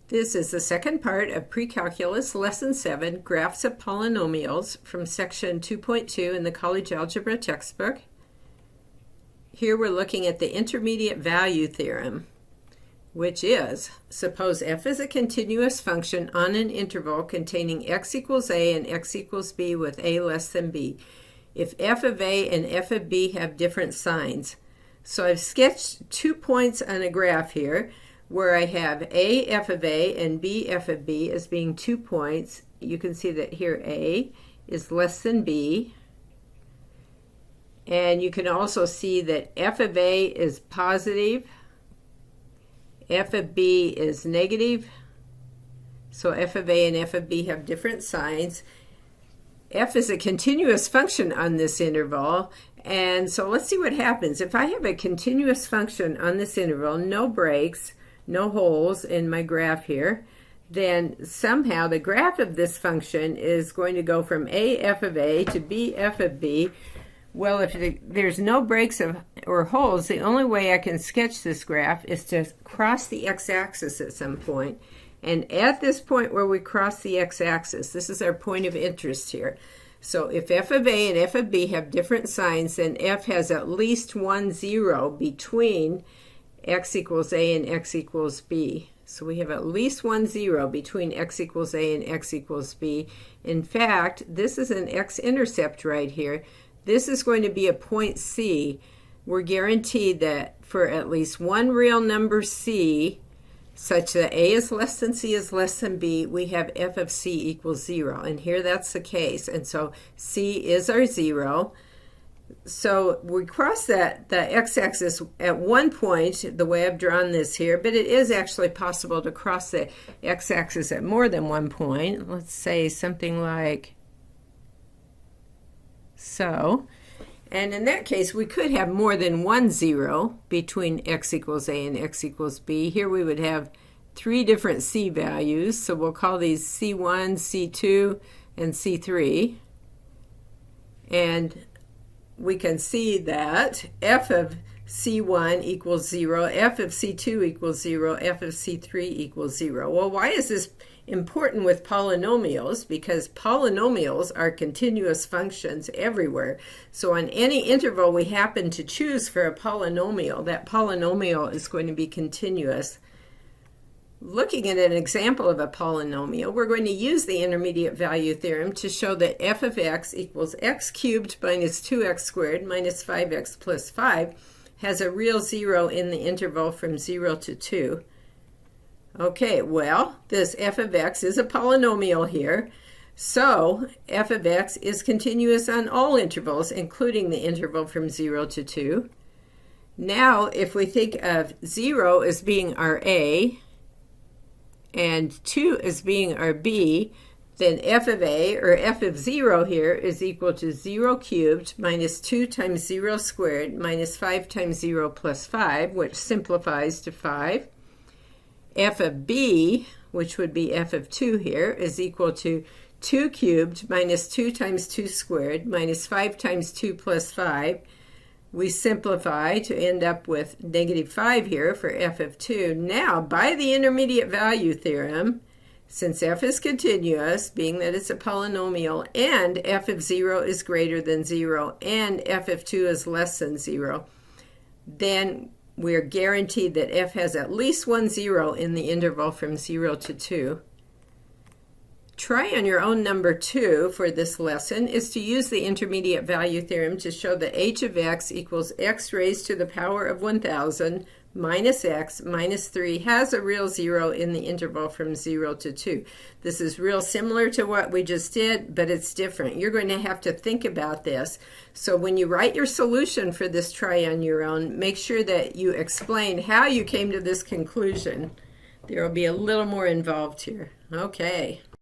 This is the second part of Precalculus Lesson 7, Graphs of Polynomials, from Section 2.2 in the College Algebra textbook. Here we're looking at the intermediate value theorem, which is, suppose f is a continuous function on an interval containing x equals a and x equals b with a less than b, if f of a and f of b have different signs. So I've sketched 2 points on a graph here, where I have a f of a and b f of b as being 2 points. You can see that here a is less than b. And you can also see that f of a is positive, f of b is negative. So f of a and f of b have different signs. F is a continuous function on this interval. And so let's see what happens. If I have a continuous function on this interval, no breaks, no holes in my graph here, then somehow the graph of this function is going to go from a f of a to b f of b. Well, if there's no breaks or holes, the only way I can sketch this graph is to cross the x-axis at some point. And at this point where we cross the x-axis, this is our point of interest here. So if f of a and f of b have different signs, then f has at least one zero between x equals a and x equals b. So we have at least one zero between x equals a and x equals b. In fact, this is an x-intercept right here. This is going to be a point C. We're guaranteed that for at least one real number c, such that a is less than c is less than b, we have f of c equals 0. And here that's the case. And so c is our 0. So we cross the x-axis at one point, the way I've drawn this here, but it is actually possible to cross the x-axis at more than one point. Let's say something like so. And in that case, we could have more than one zero between x equals a and x equals b. Here we would have 3 different c values. So we'll call these c1, c2, and c3. And we can see that f of c1 equals 0, f of c2 equals 0, f of c3 equals 0. Well, why is this important with polynomials? Because polynomials are continuous functions everywhere. So on any interval we happen to choose for a polynomial, that polynomial is going to be continuous. Looking at an example of a polynomial, we're going to use the intermediate value theorem to show that f of x equals x cubed minus 2x squared minus 5x plus 5 has a real 0 in the interval from 0 to 2. Okay, well, this f of x is a polynomial here, so f of x is continuous on all intervals, including the interval from 0 to 2. Now, if we think of 0 as being our a, and 2 as being our b, then f of a, or f of 0 here, is equal to 0 cubed minus 2 times 0 squared minus 5 times 0 plus 5, which simplifies to 5. F of b, which would be f of 2 here, is equal to 2 cubed minus 2 times 2 squared minus 5 times 2 plus 5. We simplify to end up with negative 5 here for f of 2. Now, by the intermediate value theorem, since f is continuous, being that it's a polynomial, and f of 0 is greater than 0, and f of 2 is less than 0, then we're guaranteed that f has at least one 0 in the interval from 0 to 2. Try on your own number 2 for this lesson is to use the intermediate value theorem to show that h of x equals x raised to the power of 1000 minus x minus 3 has a real 0 in the interval from 0 to 2. This is real similar to what we just did, but it's different. You're going to have to think about this. So when you write your solution for this try on your own, make sure that you explain how you came to this conclusion. There will be a little more involved here. Okay.